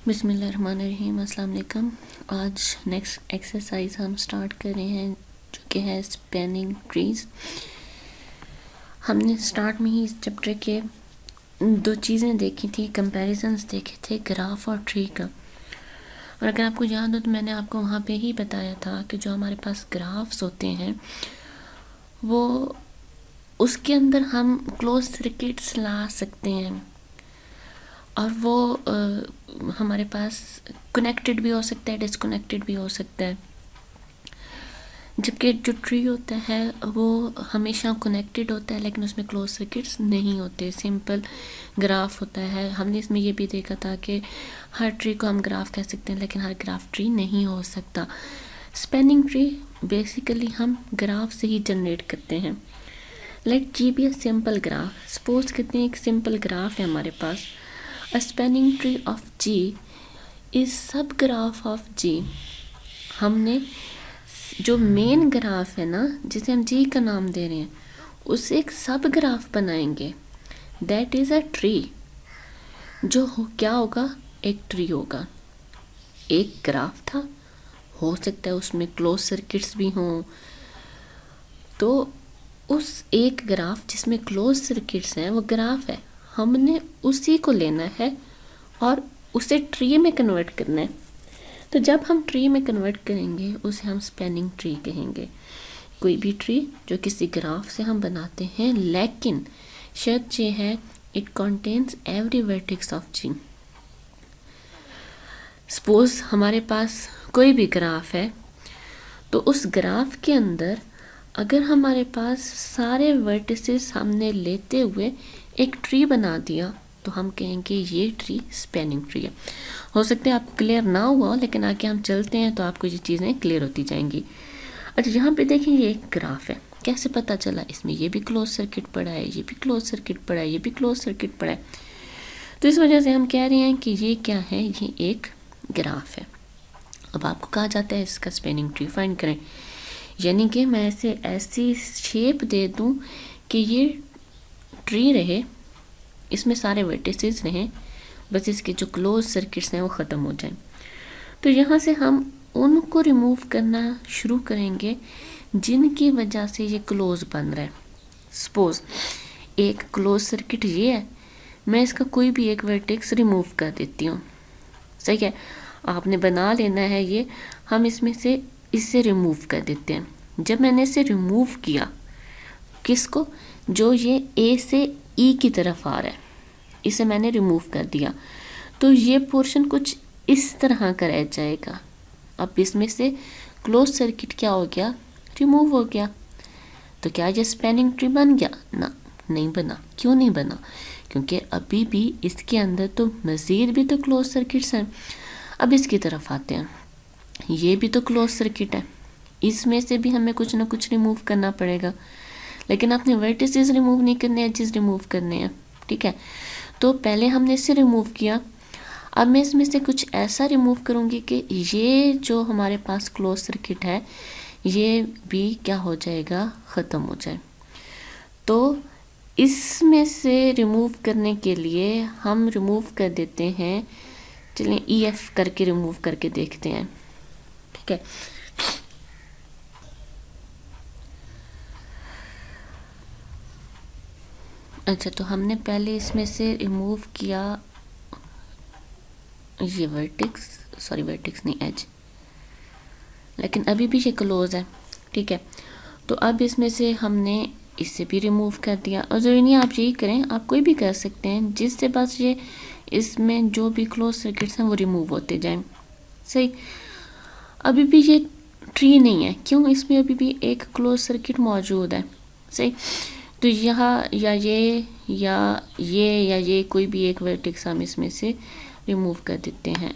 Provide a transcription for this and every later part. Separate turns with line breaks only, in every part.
बिस्मिल्लाहिर्रहमानिर्रहीम, अस्सलाम वालेकुम। आज नेक्स्ट एक्सरसाइज हम स्टार्ट कर रहे हैं जो कि है स्पैनिंग ट्रीज़। हमने स्टार्ट में ही इस चैप्टर के दो चीज़ें देखी थी, कंपैरिजंस देखे थे, ग्राफ और ट्री का। और अगर आपको याद हो तो मैंने आपको वहाँ पे ही बताया था कि जो हमारे पास ग्राफ्स होते हैं वो उसके अंदर हम क्लोज सर्किट्स ला सकते हैं और वो हमारे पास कनेक्टेड भी हो सकता है, डिसकनेक्टेड भी हो सकता है। जबकि जो ट्री होता है वो हमेशा कनेक्टेड होता है लेकिन उसमें क्लोज सर्किट्स नहीं होते, सिंपल ग्राफ होता है। हमने इसमें ये भी देखा था कि हर ट्री को हम ग्राफ कह सकते हैं लेकिन हर ग्राफ ट्री नहीं हो सकता। स्पैनिंग ट्री बेसिकली हम ग्राफ से ही जनरेट करते हैं। Let G be a simple graph. Suppose करते हैं एक सिंपल ग्राफ है हमारे पास। A spanning tree of G is subgraph of G। हमने जो मेन ग्राफ है ना जिसे हम G का नाम दे रहे हैं उसे एक सब ग्राफ बनाएंगे, दैट इज़ अ ट्री। जो क्या होगा, एक ट्री होगा। एक ग्राफ था, हो सकता है उसमें क्लोज सर्किट्स भी हों, तो उस एक ग्राफ जिसमें क्लोज सर्किट्स हैं वो ग्राफ है, हमने उसी को लेना है और उसे ट्री में कन्वर्ट करना है। तो जब हम ट्री में कन्वर्ट करेंगे उसे हम स्पैनिंग ट्री कहेंगे। कोई भी ट्री जो किसी ग्राफ से हम बनाते हैं, लेकिन शर्त ये है it contains every vertex of G. Suppose हमारे पास कोई भी ग्राफ है तो उस ग्राफ के अंदर अगर हमारे पास सारे वर्टिसेस हमने लेते हुए एक ट्री बना दिया तो हम कहेंगे ये ट्री स्पैनिंग ट्री है। हो सकता है आपको क्लियर ना हुआ लेकिन आगे हम चलते हैं तो आपको ये चीज़ें क्लियर होती जाएंगी। अच्छा, यहाँ पे देखें ये एक ग्राफ है, कैसे पता चला, इसमें ये भी क्लोज सर्किट पड़ा है, ये भी क्लोज सर्किट पड़ा है, ये भी क्लोज सर्किट पड़ा है। तो इस वजह से हम कह रहे हैं कि ये क्या है, ये एक ग्राफ है। अब आपको कहा जाता है इसका स्पैनिंग ट्री फाइंड करें, यानी कि मैं इसे ऐसी शेप दे दूं कि ये ट्री रहे, इसमें सारे वर्टिसेस रहें, बस इसके जो क्लोज सर्किट्स हैं वो ख़त्म हो जाएं। तो यहाँ से हम उनको रिमूव करना शुरू करेंगे जिनकी वजह से ये क्लोज बन रहा है। सपोज एक क्लोज सर्किट ये है, मैं इसका कोई भी एक वर्टेक्स रिमूव कर देती हूँ, सही है। आपने बना लेना है ये, हम इसमें से इसे रिमूव कर देते हैं। जब मैंने इसे रिमूव किया, किसको, जो ये ए से ई की तरफ आ रहा है, इसे मैंने रिमूव कर दिया, तो ये पोर्शन कुछ इस तरह का रह जाएगा। अब इसमें से क्लोज सर्किट क्या हो गया, रिमूव हो गया। तो क्या ये स्पैनिंग ट्री बन गया? ना, नहीं बना। क्यों नहीं बना? क्योंकि अभी भी इसके अंदर तो मज़ीद भी तो क्लोज सर्किट्स हैं। अब इसकी तरफ आते हैं, ये भी तो क्लोज सर्किट है, इसमें से भी हमें कुछ ना कुछ रिमूव करना पड़ेगा, लेकिन आपने वर्टिसेस रिमूव नहीं करने, एजेस रिमूव करने हैं, ठीक है। तो पहले हमने इसे रिमूव किया, अब मैं इसमें से कुछ ऐसा रिमूव करूँगी कि ये जो हमारे पास क्लोज सर्किट है ये भी क्या हो जाएगा, ख़त्म हो जाए। तो इसमें से रिमूव करने के लिए हम रिमूव कर देते हैं, चलिए ई एफ करके रिमूव करके देखते हैं, ठीक है। अच्छा, तो हमने पहले इसमें से रिमूव किया ये वर्टेक्स, सॉरी वर्टेक्स नहीं, एज, लेकिन अभी भी ये क्लोज है, ठीक है। तो अब इसमें से हमने इसे भी रिमूव कर दिया, और ज़रूरी नहीं आप यही करें, आप कोई भी कर सकते हैं जिससे बस ये इसमें जो भी क्लोज सर्किट्स हैं वो रिमूव होते जाएं, सही। अभी भी ये ट्री नहीं है, क्यों, इसमें अभी भी एक क्लोज सर्किट मौजूद है, सही। तो यहाँ या ये कोई भी एक वर्टेक्स हम इसमें से रिमूव कर देते हैं।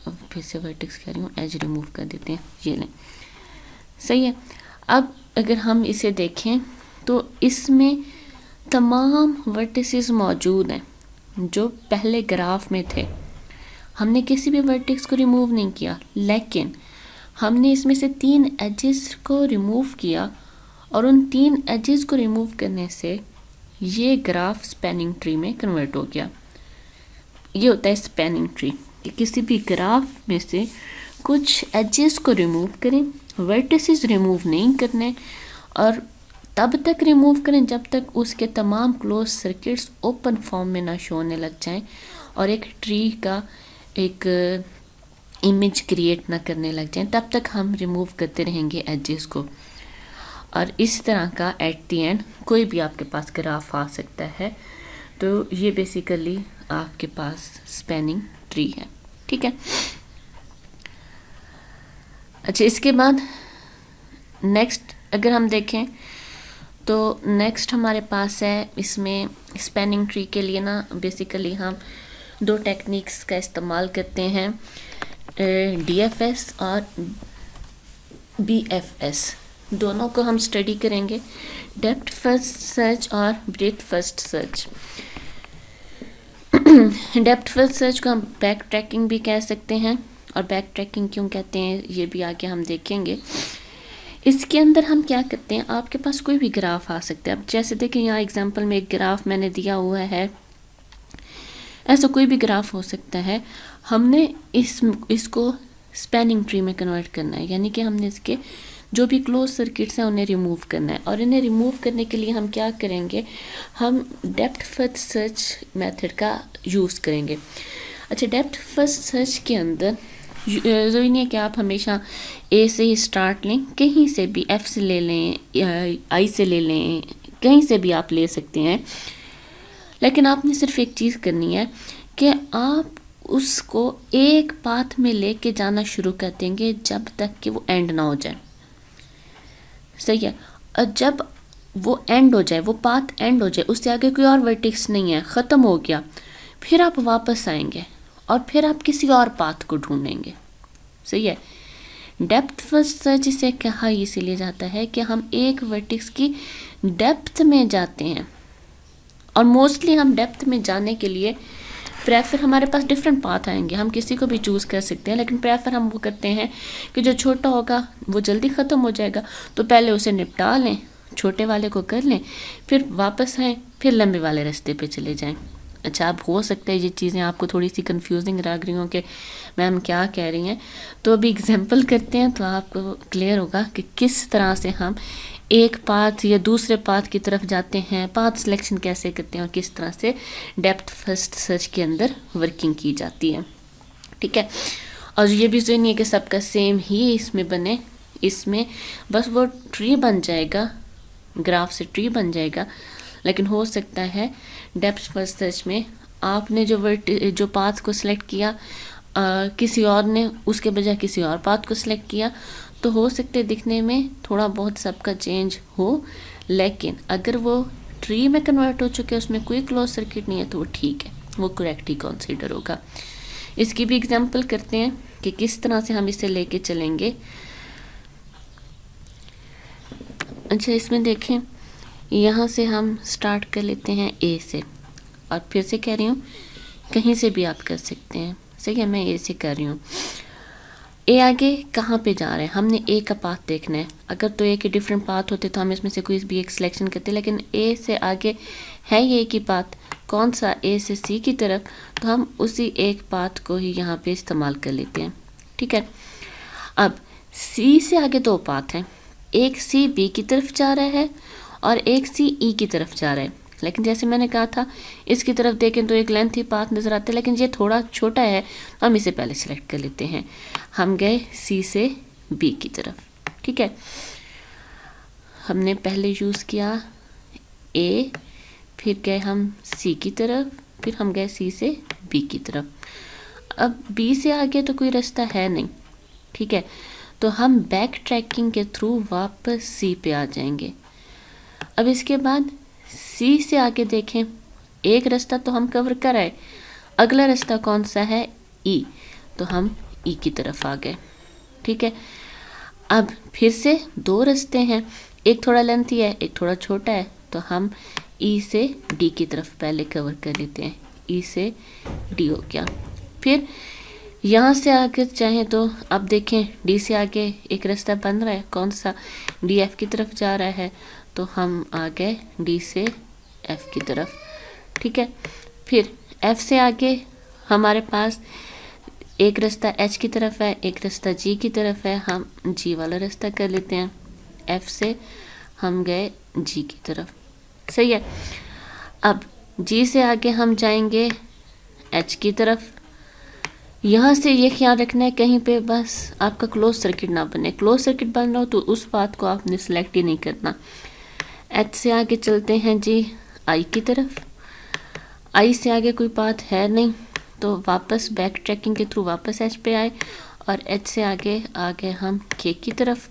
अब फिर से वर्टेक्स कह रही हूँ, एज रिमूव कर देते हैं, ये लें, सही है। अब अगर हम इसे देखें तो इसमें तमाम वर्टिसेस मौजूद हैं जो पहले ग्राफ में थे। हमने किसी भी वर्टेक्स को रिमूव नहीं किया, लेकिन हमने इसमें से 3 एजेस को रिमूव किया, और उन 3 एजेस को रिमूव करने से ये ग्राफ स्पैनिंग ट्री में कन्वर्ट हो गया। ये होता है स्पैनिंग ट्री, कि किसी भी ग्राफ में से कुछ एजेस को रिमूव करें, वर्टिसेस रिमूव नहीं करने, और तब तक रिमूव करें जब तक उसके तमाम क्लोज सर्किट्स ओपन फॉर्म में ना शो होने लग जाएं और एक ट्री का एक इमेज क्रिएट ना करने लग जाएं। तब तक हम रिमूव करते रहेंगे एजेस को। और इस तरह का एट द एंड कोई भी आपके पास ग्राफ आ सकता है। तो ये बेसिकली आपके पास स्पैनिंग ट्री है, ठीक है। अच्छा, इसके बाद नेक्स्ट अगर हम देखें तो नेक्स्ट हमारे पास है, इसमें स्पैनिंग ट्री के लिए ना बेसिकली हम दो टेक्निक्स का इस्तेमाल करते हैं, DFS और BFS। दोनों को हम स्टडी करेंगे, डेप्थ फर्स्ट सर्च और breath first search. Depth first search को हम बैक ट्रैकिंग भी कह सकते हैं, और बैक ट्रैकिंग क्यों कहते हैं ये भी आगे हम देखेंगे। इसके अंदर हम क्या करते हैं, आपके पास कोई भी ग्राफ आ सकता है। अब जैसे देखिए यहाँ एग्जांपल में एक ग्राफ मैंने दिया हुआ है, ऐसा कोई भी ग्राफ हो सकता है। हमने इसको स्पैनिंग ट्री में कन्वर्ट करना है, यानी कि हमने इसके जो भी क्लोज सर्किट्स हैं उन्हें रिमूव करना है। और इन्हें रिमूव करने के लिए हम क्या करेंगे, हम डेप्थ फर्स्ट सर्च मेथड का यूज़ करेंगे। अच्छा, डेप्थ फर्स्ट सर्च के अंदर ज़रूरी नहीं है कि आप हमेशा ए से ही स्टार्ट लें, कहीं से भी F से ले लें, I से ले लें, कहीं से भी आप ले सकते हैं। लेकिन आपने सिर्फ एक चीज़ करनी है कि आप उसको एक पाथ में लेके जाना शुरू कर देंगे जब तक कि वो एंड ना हो जाए, सही है। और जब वो एंड हो जाए, वो पाथ एंड हो जाए, उससे आगे कोई और वर्टेक्स नहीं है, ख़त्म हो गया, फिर आप वापस आएंगे और फिर आप किसी और पाथ को ढूंढेंगे, सही है। डेप्थ फर्स्ट सर्च इसे कहा इसीलिए जाता है कि हम एक वर्टेक्स की डेप्थ में जाते हैं, और मोस्टली हम डेप्थ में जाने के लिए प्रेफर, हमारे पास डिफरेंट पाथ आएंगे, हम किसी को भी चूज़ कर सकते हैं, लेकिन प्रेफर हम वो करते हैं कि जो छोटा होगा वो जल्दी ख़त्म हो जाएगा, तो पहले उसे निपटा लें, छोटे वाले को कर लें, फिर वापस आएँ, फिर लंबे वाले रास्ते पे चले जाएं। अच्छा, अब हो सकता है ये चीज़ें आपको थोड़ी सी कंफ्यूजिंग लग रही हों कि मैम क्या कह रही हैं, तो अभी एग्जांपल करते हैं तो आपको क्लियर होगा कि किस तरह से हम एक पाथ या दूसरे पाथ की तरफ जाते हैं, पाथ सिलेक्शन कैसे करते हैं और किस तरह से डेप्थ फर्स्ट सर्च के अंदर वर्किंग की जाती है, ठीक है। और ये भी ज़रूरी नहीं है कि सबका सेम ही इसमें बने, इसमें बस वो ट्री बन जाएगा, ग्राफ से ट्री बन जाएगा, लेकिन हो सकता है डेप्थ फर्स्ट सर्च में आपने जो पाथ को सिलेक्ट किया, किसी और ने उसके बजाय किसी और पाथ को सिलेक्ट किया, तो हो सकता है दिखने में थोड़ा बहुत सबका चेंज हो, लेकिन अगर वो ट्री में कन्वर्ट हो चुके हैं, उसमें कोई क्लोज सर्किट नहीं है, तो वो ठीक है, वो करेक्ट ही कंसीडर होगा। इसकी भी एग्जांपल करते हैं कि किस तरह से हम इसे लेके चलेंगे। अच्छा, इसमें देखें, यहाँ से हम स्टार्ट कर लेते हैं ए से, और फिर से कह रही हूँ कहीं से भी आप कर सकते हैं, सही है, मैं ए से कर रही हूँ। ए आगे कहाँ पे जा रहे हैं, हमने ए का पाथ देखना है। अगर तो ए के डिफरेंट पाथ होते तो हम इसमें से कोई भी एक सिलेक्शन करते, लेकिन ए से आगे है ये एक ही पाथ, कौन सा, ए से सी की तरफ, तो हम उसी एक पाथ को ही यहाँ पे इस्तेमाल कर लेते हैं, ठीक है। अब सी से आगे दो पाथ हैं, एक सी बी की तरफ जा रहा है और एक सी ई की तरफ जा रहा है, लेकिन जैसे मैंने कहा था इसकी तरफ देखें तो एक लेंथ ही पाथ नज़र आता है, लेकिन ये थोड़ा छोटा है, तो हम इसे पहले सेलेक्ट कर लेते हैं। हम गए सी से बी की तरफ, ठीक है। हमने पहले यूज़ किया ए, फिर गए हम सी की तरफ, फिर हम गए सी से बी की तरफ। अब बी से आगे तो कोई रास्ता है नहीं, ठीक है, तो हम बैक ट्रैकिंग के थ्रू वापस सी पे आ जाएंगे। अब इसके बाद सी से आगे देखें, एक रास्ता तो हम कवर कर आए, अगला रास्ता कौन सा है, ई, तो हम ई की तरफ आ गए, ठीक है। अब फिर से दो रास्ते हैं, एक थोड़ा लेंथी है, एक थोड़ा छोटा है, तो हम ई से डी की तरफ पहले कवर कर लेते हैं, ई से डी हो गया। फिर यहाँ से आगे चाहें तो अब देखें डी से आगे एक रास्ता बन रहा है, कौन सा, डी एफ की तरफ जा रहा है, तो हम आ गए डी से एफ की तरफ, ठीक है। फिर एफ से आगे हमारे पास एक रास्ता H की तरफ है, एक रास्ता G की तरफ है, हम G वाला रास्ता कर लेते हैं। F से हम गए G की तरफ, सही है। अब G से आगे हम जाएंगे H की तरफ। यहाँ से ये ख्याल रखना है कहीं पे बस आपका क्लोज सर्किट ना बने। क्लोज सर्किट बन रहा हो तो उस पाथ को आपने सेलेक्ट ही नहीं करना। H से आगे चलते हैं जी I की तरफ। I से आगे कोई पाथ है नहीं, तो वापस बैक ट्रैकिंग के थ्रू वापस H पे आए और H से आगे हम K की तरफ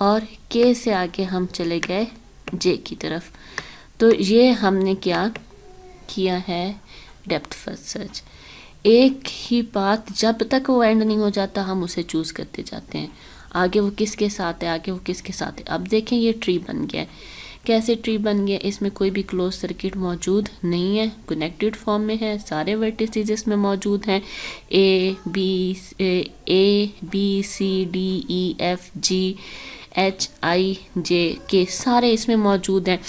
और K से आगे हम चले गए J की तरफ। तो ये हमने क्या किया है, डेप्थ फर्स्ट सर्च। एक ही पाथ जब तक वो एंड नहीं हो जाता हम उसे चूज़ करते जाते हैं, आगे वो किसके साथ है, आगे वो किसके साथ है। अब देखें ये ट्री बन गया है। कैसे ट्री बन गया, इसमें कोई भी क्लोज सर्किट मौजूद नहीं है, कनेक्टेड फॉर्म में है, सारे वर्टिसेस इसमें मौजूद हैं, A B C D E F G H I J K सारे इसमें मौजूद हैं,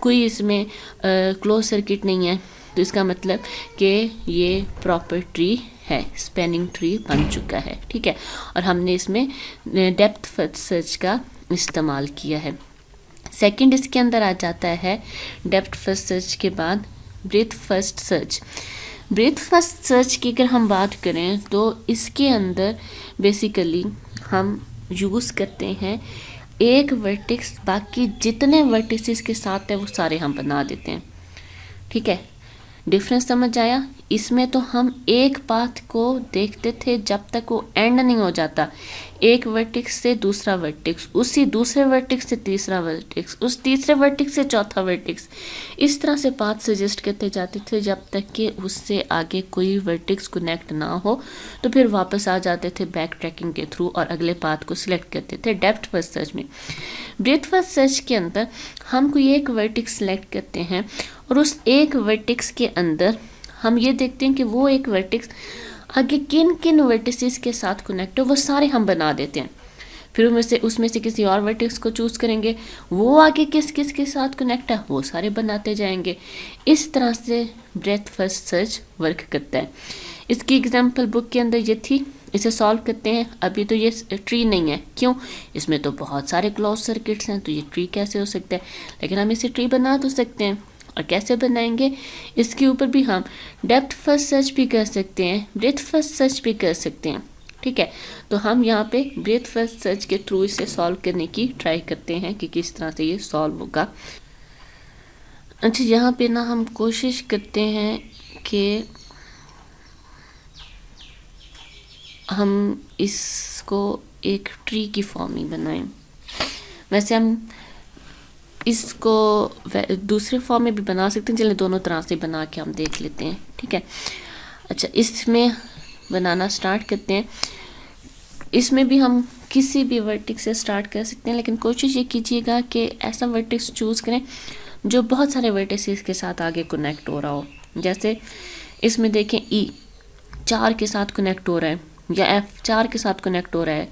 कोई इसमें क्लोज सर्किट नहीं है। तो इसका मतलब कि ये प्रॉपर ट्री है, स्पैनिंग ट्री बन चुका है, ठीक है। और हमने इसमें डेप्थ फर्स्ट सर्च का इस्तेमाल किया है। सेकंड इसके अंदर आ जाता है डेप्थ फर्स्ट सर्च के बाद breath first search. Breath first search की अगर हम बात करें तो इसके अंदर बेसिकली हम यूज़ करते हैं एक वर्टेक्स, बाकी जितने वर्टिसेस के साथ है वो सारे हम बना देते हैं, ठीक है। डिफरेंस समझ आया। इसमें तो हम एक पाथ को देखते थे जब तक वो एंड नहीं हो जाता, एक वर्टेक्स से दूसरा वर्टेक्स, उसी दूसरे वर्टेक्स से तीसरा वर्टेक्स, उस तीसरे वर्टेक्स से चौथा वर्टेक्स, इस तरह से पाथ सजेस्ट करते जाते थे जब तक कि उससे आगे कोई वर्टेक्स कनेक्ट ना हो। तो फिर वापस आ जाते थे बैक ट्रैकिंग के थ्रू और अगले पाथ को सिलेक्ट करते थे डेप्थ फर्स्ट सर्च में। ब्रेथ फर्स्ट सर्च के अंदर हम कोई एक वर्टेक्स सिलेक्ट करते हैं और उस एक वर्टेक्स के अंदर हम ये देखते हैं कि वो एक वर्टेक्स आगे किन किन वर्टिसेस के साथ कनेक्ट है, वो सारे हम बना देते हैं। फिर उसमें से किसी और वर्टेक्स को चूज़ करेंगे, वो आगे किस किस के साथ कनेक्ट है वो सारे बनाते जाएंगे। इस तरह से ब्रेथ फर्स्ट सर्च वर्क करता है। इसकी एग्जांपल बुक के अंदर ये थी, इसे सॉल्व करते हैं। अभी तो ये ट्री नहीं है, क्यों, इसमें तो बहुत सारे क्लोज सर्किट्स हैं, तो ये ट्री कैसे हो सकता है। लेकिन हम इसे ट्री बना तो सकते हैं, और कैसे बनाएंगे इसके ऊपर भी हम डेप्थ फर्स्ट सर्च भी कर सकते हैं, ब्रेथ फर्स्ट सर्च भी कर सकते हैं, ठीक है। तो हम यहाँ पे ब्रेथ फर्स्ट सर्च के थ्रू इसे सॉल्व करने की ट्राई करते हैं कि किस तरह से ये सॉल्व होगा। अच्छा, यहाँ पे ना हम कोशिश करते हैं कि हम इसको एक ट्री की फॉर्म ही बनाएं। वैसे हम इसको दूसरे फॉर्म में भी बना सकते हैं, चलिए दोनों तरह से बना के हम देख लेते हैं, ठीक है। अच्छा, इसमें बनाना स्टार्ट करते हैं। इसमें भी हम किसी भी वर्टेक्स से स्टार्ट कर सकते हैं, लेकिन कोशिश ये कीजिएगा कि ऐसा वर्टेक्स चूज़ करें जो बहुत सारे वर्टेक्सेस के साथ आगे कनेक्ट हो रहा हो। जैसे इसमें देखें ई 4 के साथ कनेक्ट हो रहा है या एफ 4 के साथ कनेक्ट हो रहा है,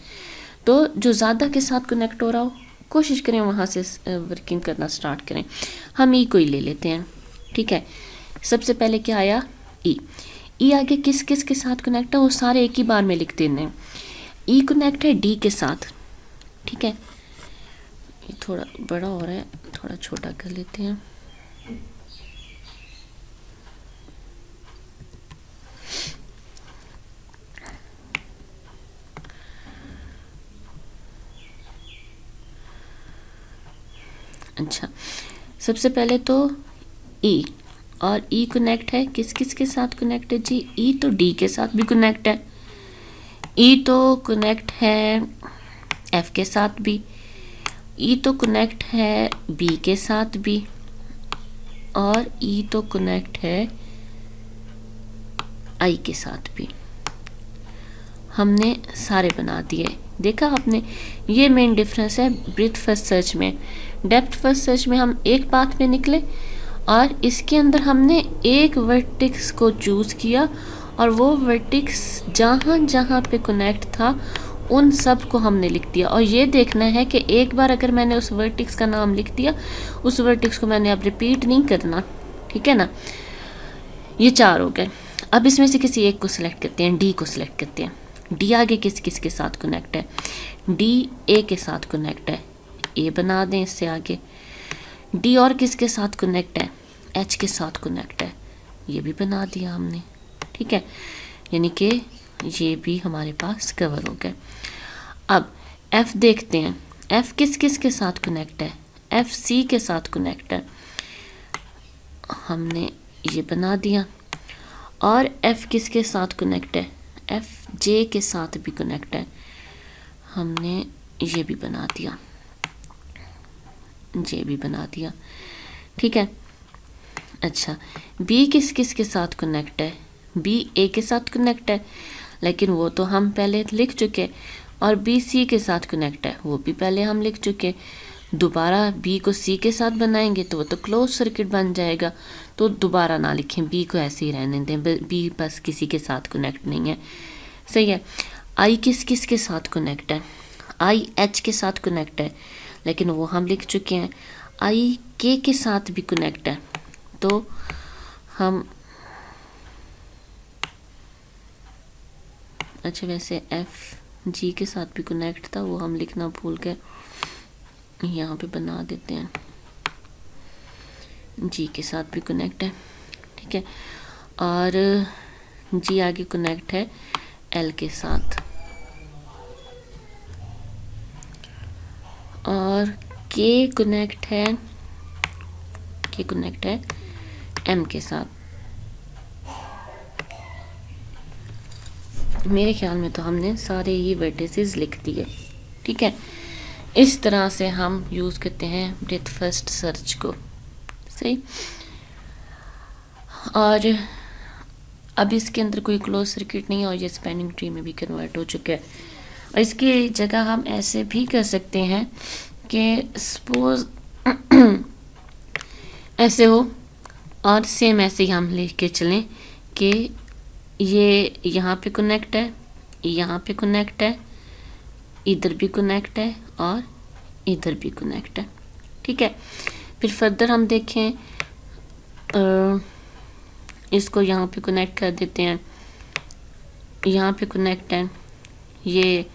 तो जो ज़्यादा के साथ कनेक्ट हो रहा हो कोशिश करें वहाँ से वर्किंग करना स्टार्ट करें। हम ई को ही ले लेते हैं, ठीक है। सबसे पहले क्या आया, ई आगे किस किस के साथ कनेक्ट है वो सारे एक ही बार में लिख देने हैं। ई कनेक्ट है डी के साथ, ठीक है। ये थोड़ा बड़ा हो रहा है, थोड़ा छोटा कर लेते हैं। अच्छा, सबसे पहले तो ई, और ई कनेक्ट है किस किस के साथ कनेक्ट है जी, ई तो डी के साथ भी कनेक्ट है, ई तो कनेक्ट है एफ के साथ भी, ई तो कनेक्ट है बी के साथ भी, और ई तो कनेक्ट है आई के साथ भी। हमने सारे बना दिए, देखा आपने, ये मेन डिफरेंस है ब्रेथ फर्स्ट सर्च में। डेप्थ फर्स्ट सर्च में हम एक पाथ में निकले और इसके अंदर हमने एक वर्टेक्स को चूज़ किया और वो वर्टेक्स जहाँ जहाँ पे कनेक्ट था उन सब को हमने लिख दिया। और ये देखना है कि एक बार अगर मैंने उस वर्टेक्स का नाम लिख दिया, उस वर्टेक्स को मैंने अब रिपीट नहीं करना, ठीक है ना। ये 4 हो गए। अब इसमें से किसी एक को सिलेक्ट करते हैं, डी को सिलेक्ट करते हैं। डी आगे किस किस के साथ कनेक्ट है? डी ए के साथ कनेक्ट है, ए बना दें इससे आगे। डी और किसके साथ कनेक्ट है? एच के साथ कनेक्ट है, ये भी बना दिया हमने, ठीक है। यानी कि ये भी हमारे पास कवर हो गया। अब एफ देखते हैं, एफ किस किस के साथ कनेक्ट है? एफ सी के साथ कनेक्ट है, हमने ये बना दिया। और एफ किसके साथ कनेक्ट है? एफ जे के साथ भी कनेक्ट है, हमने ये भी बना दिया, जे भी बना दिया, ठीक है। अच्छा, बी किस किस के साथ कनेक्ट है? बी ए के साथ कनेक्ट है, लेकिन वो तो हम पहले लिख चुके। और बी सी के साथ कनेक्ट है, वो भी पहले हम लिख चुके। दोबारा बी को सी के साथ बनाएंगे तो वो तो क्लोज सर्किट बन जाएगा, तो दोबारा ना लिखें, बी को ऐसे ही रहने दें, बी बस किसी के साथ कनेक्ट नहीं है, सही है। आई किस किस के साथ कनेक्ट है? आई एच के साथ कनेक्ट है, लेकिन वो हम लिख चुके हैं। आई के साथ भी कनेक्ट है, तो हम, अच्छा वैसे एफ जी के साथ भी कनेक्ट था, वो हम लिखना भूल गए, यहाँ पे बना देते हैं, जी के साथ भी कनेक्ट है, ठीक है। और जी आगे कनेक्ट है एल के साथ, और के कनेक्ट है एम के साथ। मेरे ख्याल में तो हमने सारे ही वर्टिसेस लिख दिए, ठीक है। इस तरह से हम यूज़ करते हैं ब्रेथ फर्स्ट सर्च को, सही। और अब इसके अंदर कोई क्लोज सर्किट नहीं है और ये स्पैनिंग ट्री में भी कन्वर्ट हो चुका है। और इसकी जगह हम ऐसे भी कर सकते हैं कि सपोज ऐसे हो, और सेम ऐसे ही हम लेके चलें कि ये यहाँ पे कनेक्ट है, यहाँ पे कनेक्ट है, इधर भी कनेक्ट है और इधर भी कनेक्ट है, ठीक है। फिर फर्दर हम देखें, इसको यहाँ पे कनेक्ट कर देते हैं, यहाँ पे कनेक्ट है, ये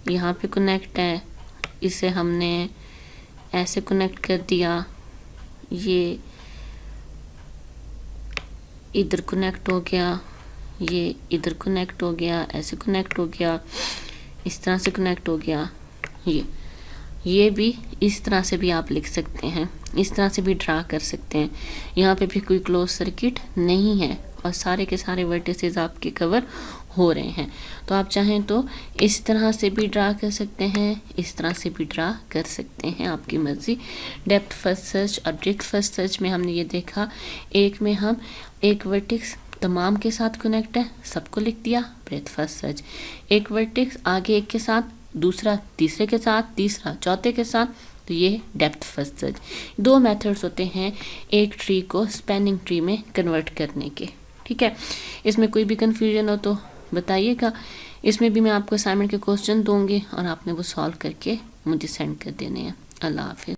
यहाँ पे कनेक्ट है, इसे हमने ऐसे कनेक्ट कर दिया, ये इधर कनेक्ट हो गया, ये इधर कनेक्ट हो गया, ऐसे कनेक्ट हो गया, इस तरह से कनेक्ट हो गया। ये भी इस तरह से भी आप लिख सकते हैं, इस तरह से भी ड्रा कर सकते हैं। यहाँ पे भी कोई क्लोज सर्किट नहीं है और सारे के सारे वर्टिसेस आपके कवर हो रहे हैं। तो आप चाहें तो इस तरह से भी ड्रा कर सकते हैं, इस तरह से भी ड्रा कर सकते हैं, आपकी मर्जी। डेप्थ फर्स्ट सर्च और ब्रेथ फर्स्ट सर्च में हमने ये देखा, एक में हम एक वर्टेक्स तमाम के साथ कनेक्ट है, सबको लिख दिया, ब्रेथ फर्स्ट सर्च। एक वर्टेक्स आगे एक के साथ, दूसरा तीसरे के साथ, तीसरा चौथे के साथ, तो ये डेप्थ फर्स्ट सर्च। दो मेथड्स होते हैं एक ट्री को स्पैनिंग ट्री में कन्वर्ट करने के, ठीक है। इसमें कोई भी कन्फ्यूजन हो तो बताइएगा। इसमें भी मैं आपको असाइनमेंट के क्वेश्चन दूंगी और आपने वो सॉल्व करके मुझे सेंड कर देने हैं। अल्लाह हाफिज़।